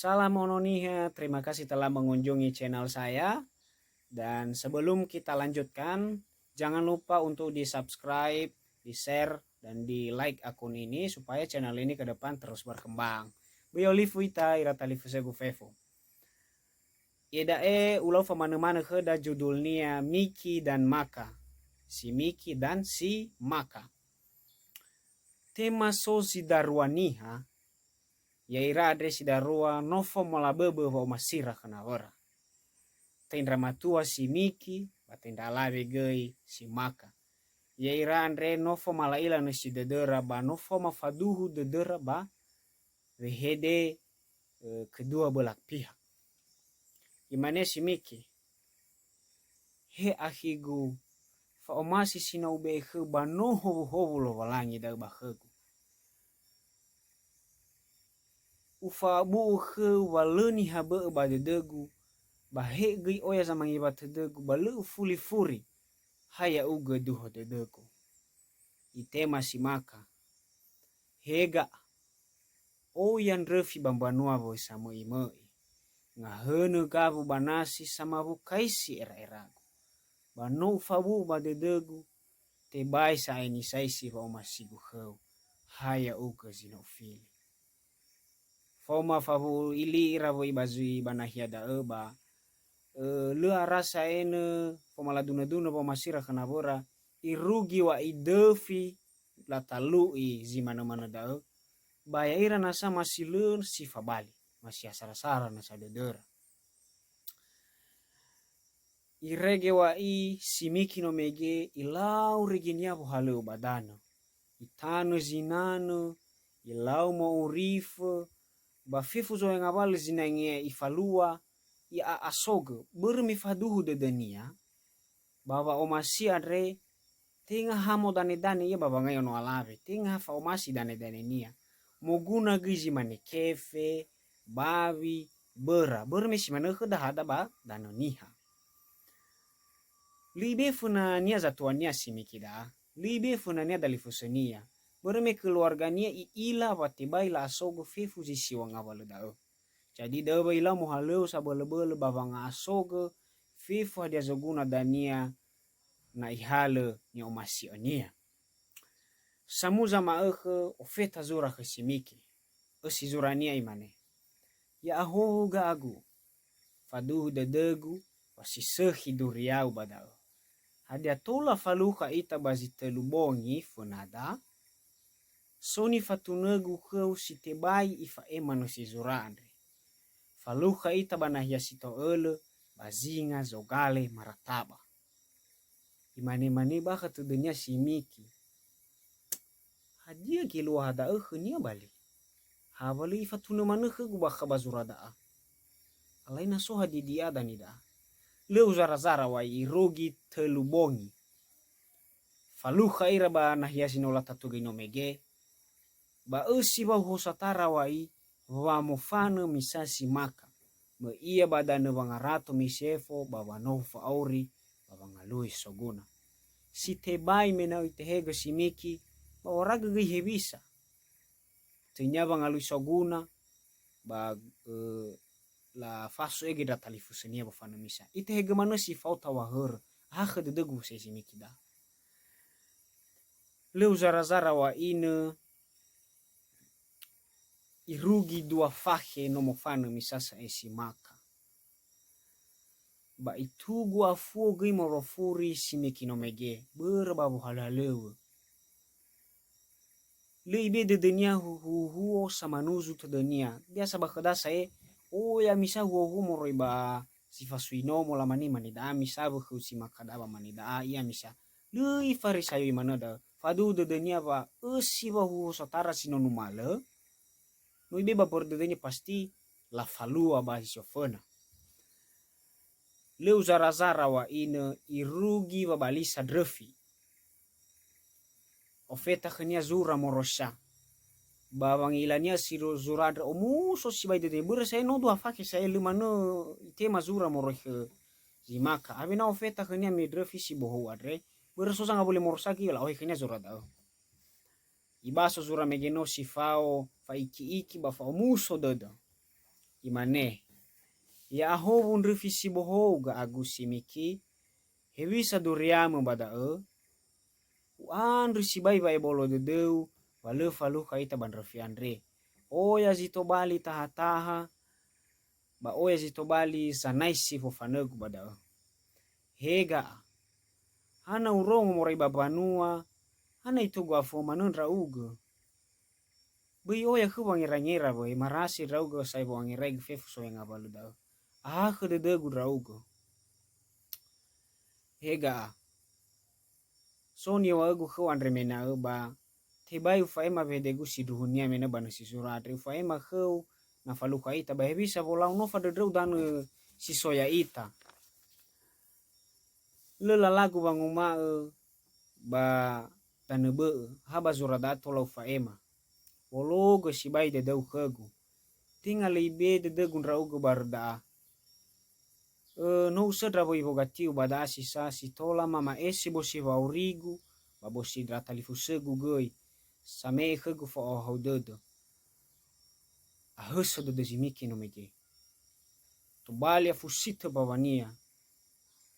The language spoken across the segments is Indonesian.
Salam Ononiha, terima kasih telah mengunjungi channel saya. Dan sebelum kita lanjutkan, jangan lupa untuk di-subscribe, di-share, dan di-like akun ini supaya channel ini ke depan terus berkembang. Biolifuita iratalifu segufefu. Ida ulau famana-mana da judulnya Miki dan Maka. Si Miki dan si Maka. Tema so si daruaniha yaira adre si darua novo molabebe wa masira kana ora. Tendra matua si Miki, batenda lawe gei si Maka. Yaira andre novo malaila no si dedera ba novo mafaduhu dedera ba wehede kedua belah pihak. Imane si Miki. He ahigu fa omasi sina ube he ba no hovu lo walangi da ba hegu. Ufa bu he waleni habe ba dedegu bahe gei oya zaman iba tedegu balu fuli furi haya uga duho tedegu. Itema si Maka. Hega oyan refi bambanua vo samo imoi. Ngahene gavu banasi sama bu kaisi era-eragu. Bano fabu badedegu te bai sa ini saisi va masigu heu. Haya uga zino fili. Foma fabu ili iravo ibazui banahiada eba. Lua rasa ene pomala duna-duna po masira kanabora irugi wa idefi latalui zimana-mana dao baya ira nasa masih lur si fabali masih asara-sara nasa dedera irege wa i simiki no mege ilau reginia po halu badano itano zinano ilau mo urife bafifu zo yang awal zinange ifalua ya asoge bermi faduhu dedenia baba omasi adre tinga hamo dane ya baba ngayon no alave tinga fa omasi dane nia moguna gizi mane kefe bawi bera bermi si mane keda hada ba dano niha libe funa nia zatuania simikida libe funa nia dalifusenia bermi keluarganya ila watibai la asoge fifu si wanga walu dao. Jadi dawa ila muhaleu sabele-bele bawanga asoge fifa dia zoguna dania na ihale ni omasi onia. Samuza maeke ofeta zura kesimiki. Esi zurania imane. Ya ahohu gagu. Faduhu dedegu wasisehi duriau badao. Hadia tola faluka ita bazitelu bongi funada. Soni fatunegu keu sitebai ifa emanu si zura andre. Faluka ita banahia sito ele bazinga zogale marataba. Imane-mane baka tudenya si Miki. Hadia kilua hada nia bali. Habali fatuna maneke gubaka bazurada. Alaina soha di dia danida. Leu zara-zara wa irogi telubongi. Faluka ira banahia sinola tatugi no mege. Ba esi ba hosatara wai wa mofana misasi Maka me ia badane bangarato misefo baba nova auri baba ngalui soguna si tebai menau itehego si Miki ba oraga gei hebisa tenya bangalui soguna ba la faso ege da talifusenia ba fana misa itehego manu si fauta wahur ha de degu si Miki da leu zara-zara wa ine irugi dua fahe no mofana misasa esi Maka. Ba itu gua fugi morofuri si Miki no mege berbabu halalewe. Leibe de denia huo sama nuzu te denia. Biasa bakadasa ya misa huo moroiba si fasuino mola mani da misa bu si makadaba mani da iya misa. Lei farisayo imanada. Fadu de denia ba esi ba huo satara sinonu male. No ibe ba bordedenya pasti la falua ba hisofona. Leu zara-zara wa ine irugi wa balisa drefi. Ofeta khania zura morosha. Bawang ilania siro zuradra omuso si bai dede bura saya no dua fake saya limano tema zura morohe zimaka. Abina ofeta khania me drefi si boho adre. Bura sosa nga boleh morosaki la ohe khania zurada. Ibaso zura megeno si fao fa iki ba fa omuso dada. imane ya aho wundru visi boho ga agus simiki hewisa duriamu bada andru si bai bai bolo dedeu wale falu kaita bandra fiandre oya zito bali taha ba oya zito bali sanaisi fofanegu bada hega hana urongo morai babanua hana itu gua fo manundra ugo bai oya ku wangira boy marasi raugo sai wangira fefu so yang abalu da ke dedegu raugo hega Sonia wagu ku andre mena ba tibai ufaema vedegu si duhunia mena bana si suratri ufaema ku na faluka ita ba bisa bolau no fada dreu dan si soya ita lela lagu banguma ba tanebe haba zuradato lau faema wologo si bai de deu kegu tinggal ibe de degun raugo barda no usadra bo ivogatiu bada sisa si tola mama esi bosi vaurigu ba bosi drata lifusegu goi same kegu fo haudodo ahuso do dezimiki no mege to balia fusita bawania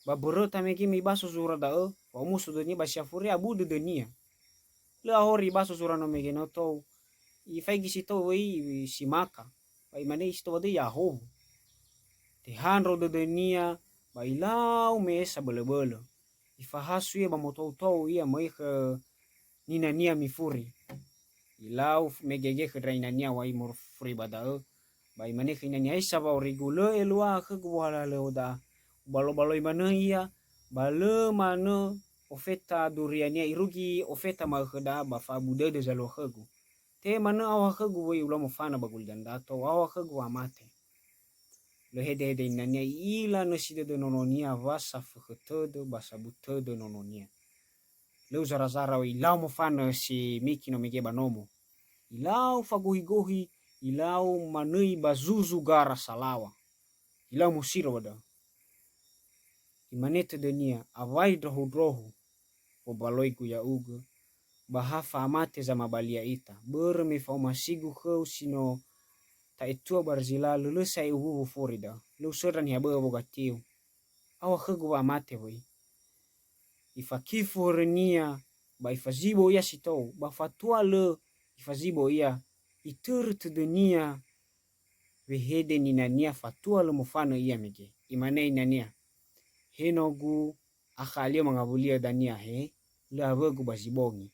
ba borota mege mi baso zura da wa musu do ni ba shafuri abu de nia le ahori baso zura no mege no to i fai gisi to wi si maka ba imane isto de ya ho te hanro de nia ba ilau mesa bele ifahasu ye ba motou ia mai ke nina nia mifuri ilau megege ke raina nia wa imur furi bada ba imane ke nia isa ba origule elua ke gwala leoda balo imane ia bale mano ofeta duriania irugi ofeta ma kheda ba fa bude de zalo khegu te mano awa khegu we ulo mofana bagul dandato awa khegu amate le hede nania ila no side de nononia vasa fukhtodo basa butodo nononia le zara we ilau mofana si miki no mege banomo ilau fagohi ilau manui bazuzu gara salawa ilau musiro wada imanete denia avai drohu o baloiku ya ugo bahafa amate za mabalia ita berme fa masigu khau sino ta etua barzila lulu sai uhu forida lu soran ya bo bogatiu awa khegu amate boy ifakifu renia ba ifazibo ya sito ba fatua le ifazibo ya itur tudenia wehede ninania fatua le mufano iya mege imane inania henogu akhalia mangabulia dania he le awegu bazibongi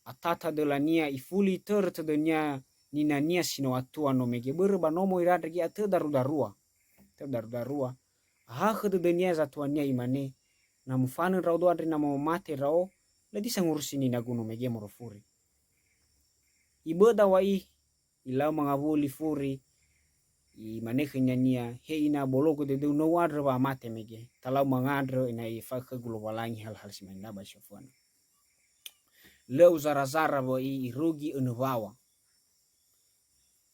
atata delania ifuli ter tudenia ninania sino atua no mege berba nomo irada gi ate darua khede denia za tuania imane na mufano raudo adri na mate rao le disangurusi ni naguno mege morofuri ibeda wai ilau mangabuli furi i manekhe nyania he ina bologo de no wadra ba mate mege talau mangadro ina ifa ke globalangi hal simenda ba shofana leu zara bo i rugi unuwawa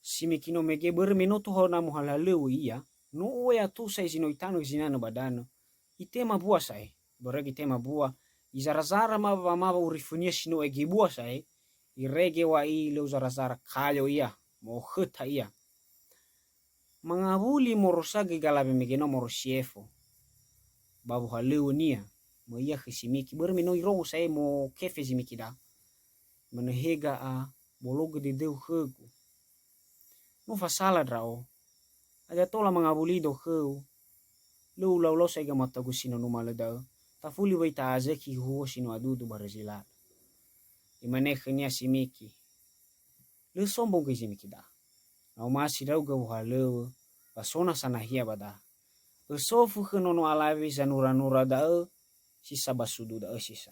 simikino mege bermenoto hona muhalaleu iya no ya tu sai sino itano zinano badano itema bua sai boregi tema bua izara ma urifunia sino ege bua sai irege wa i leu zara kayo iya mo kheta iya mangabuli morosage galabe megeno morosiefo babu haleu nia mo iya khisimiki bermeno irongo sai mo kefe simiki da menehega bologo de deu khegu no fasala drao ada tola mangabuli do kheu lu laulo sai ga mata gusino no malada tafuli bai ta azeki huo sino adudu barazila imane khania simiki lu sombong ke simiki da na masi rau ga haleu basona sana hia bada sofu khenono alawi zanura da sisa basudu da sisa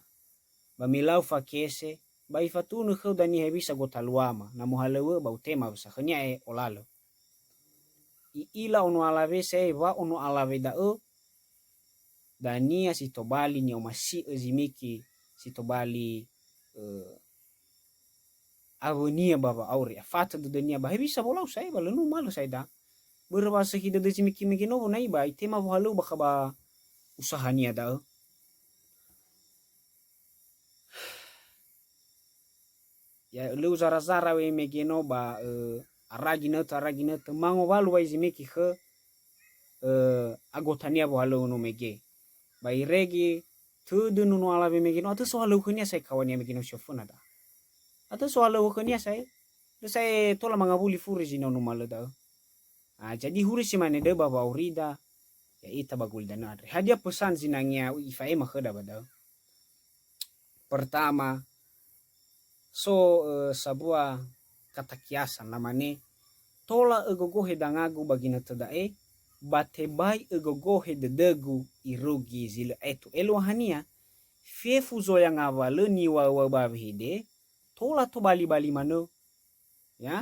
bamilau fakese bai fatunu kheu dani hebisa gotaluama na mohalewe bau tema basa khania olalo i ila ono alawe se wa ono alawe da dania sitobali ni omasi zimiki sitobali agonia baba auri afata do dania ba hebisa bolau sai balenu malu sai da berbasa hida de zimiki megeno nai ba itema halu bakaba usahania da ya lu zara we megeno ba aragi nete mango walu wai zimeki ke agotania bo halu no mege bai regi tudu nunu ala be mege no atu so halu kenia sai kawanya mege no shofuna da atu so halu kenia sai sai tola mangabuli furi zino no malada jadi huri si mane de baba urida ya ita bagul dan adre hadia pesan zinangnya ifa ema khada bada pertama so sabua kata kiasan namane tola egogohe dangagu bagina tadae bate bai egogohe dedegu irugi zile etu elohania fefu zo yang awale ni wa babhide tola to bali mano ya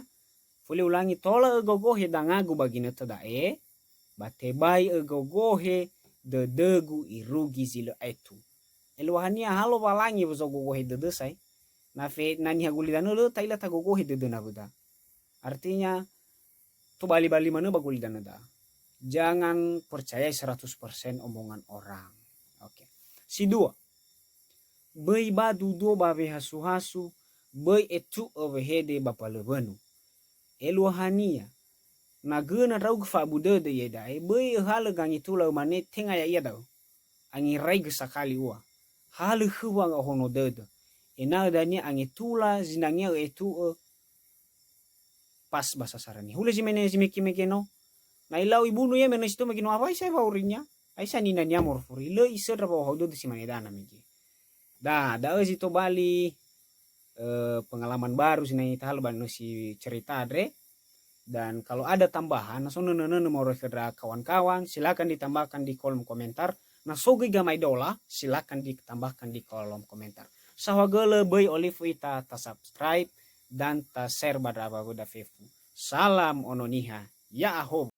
fule ulangi tola egogohe dangagu bagina tadae bate bai egogohe dedegu irugi zile etu elohania halo balangi buzo gogohe dedesai na fe nani haguli dano lo taila tagogohe dedena buda artinya to bali mana baguli dana da. Jangan percaya 100% omongan orang. Oke. Si dua. Bai badu do babe hasu bai etu overhede bapalebenu. Elohania na gena raug fa bude de yeda bai hale gangi tula mane tenga ya iya dau. Angi rai gesakali ua. Hale huwa nga hono dede. Ena dani angi tula zinangnya etu pas bahasa sarani. Hule zimeki no. Na ilau ibunu ye mena situ mekino apa isa baurinya. Aisa nina nyamor furi le isa draba hodo si manedana megi. Da zito Bali pengalaman baru sini tahal banu si cerita adre. Dan kalau ada tambahan naso nene mau rekedra kawan-kawan silakan ditambahkan di kolom komentar. Nah sogi gamai dola silakan ditambahkan di kolom komentar. Sawagele boy olive ita ta subscribe dan ta share badaba buda fefu. Salam ononiha. Ya ahom.